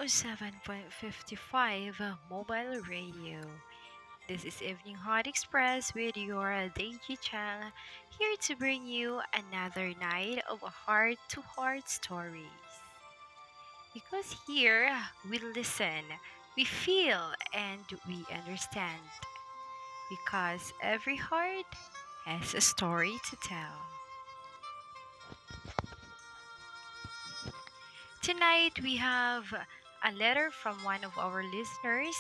107.55 Mobile Radio. This is Evening Hot Express with your Deji Chang, here to bring you another night of heart to heart stories. Because here we listen, we feel, and we understand. Because every heart has a story to tell. Tonight we have a letter from one of our listeners,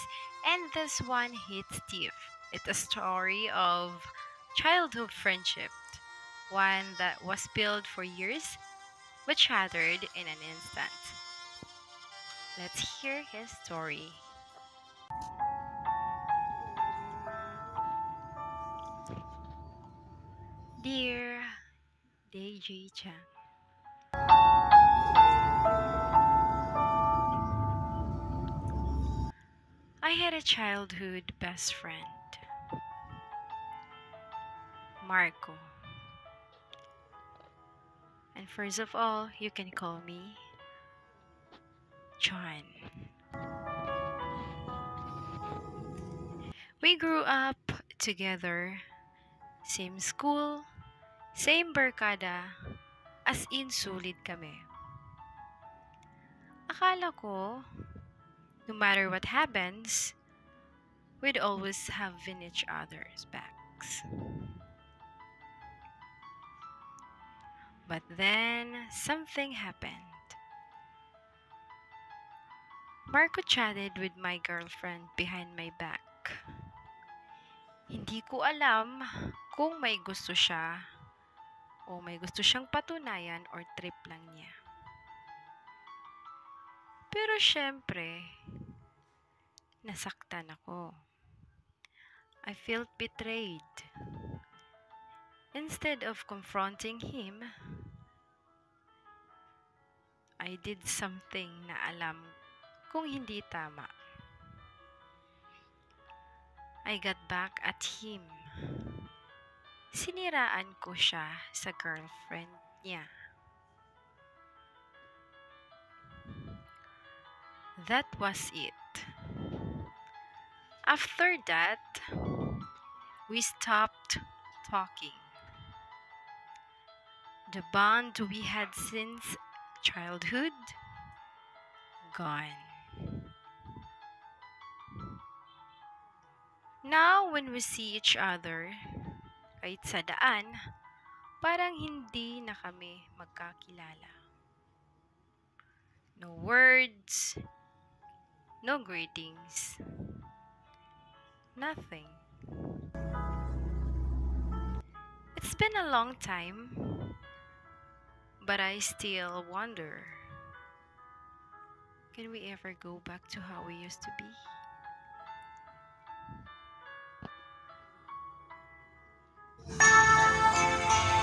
and this one hits deep. It's a story of childhood friendship, one that was built for years but shattered in an instant. Let's hear his story. Dear Deji Chang, I had a childhood best friend, Marco. And first of all, you can call me John. We grew up together, same school, same barkada, as in sulit kami. Akala ko, no matter what happens, we'd always have in each other's backs. But then, something happened. Marco chatted with my girlfriend behind my back. Hindi ko alam kung may gusto siya o may gusto siyang patunayan or trip lang niya. Pero syempre, nasaktan ako. I felt betrayed. Instead of confronting him, I did something na alam kung hindi tama. I got back at him. Siniraan ko siya sa girlfriend niya. That was it. After that, we stopped talking. The bond we had since childhood, gone. Now, when we see each other, kahit sa daan, parang hindi na kami magkakilala. No words, no greetings, nothing. It's been a long time, but I still wonder, can we ever go back to how we used to be?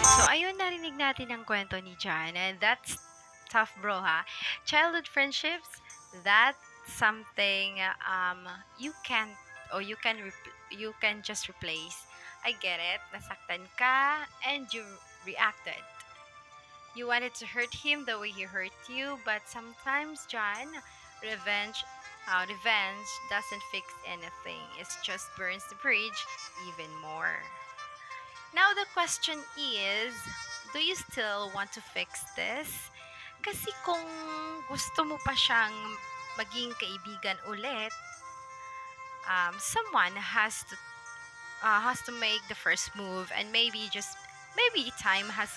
So, ayun, narinig natin ang kwento ni John. And that's tough, bro, ha? Childhood friendships, that's something you can't, or you can just replace. I get it. Nasaktan ka and you reacted. You wanted to hurt him the way he hurt you, but sometimes, John, revenge doesn't fix anything. It just burns the bridge even more. Now the question is, do you still want to fix this? Kasi kung gusto mo pa siyang maging kaibigan ulit, someone has to make the first move, and maybe time has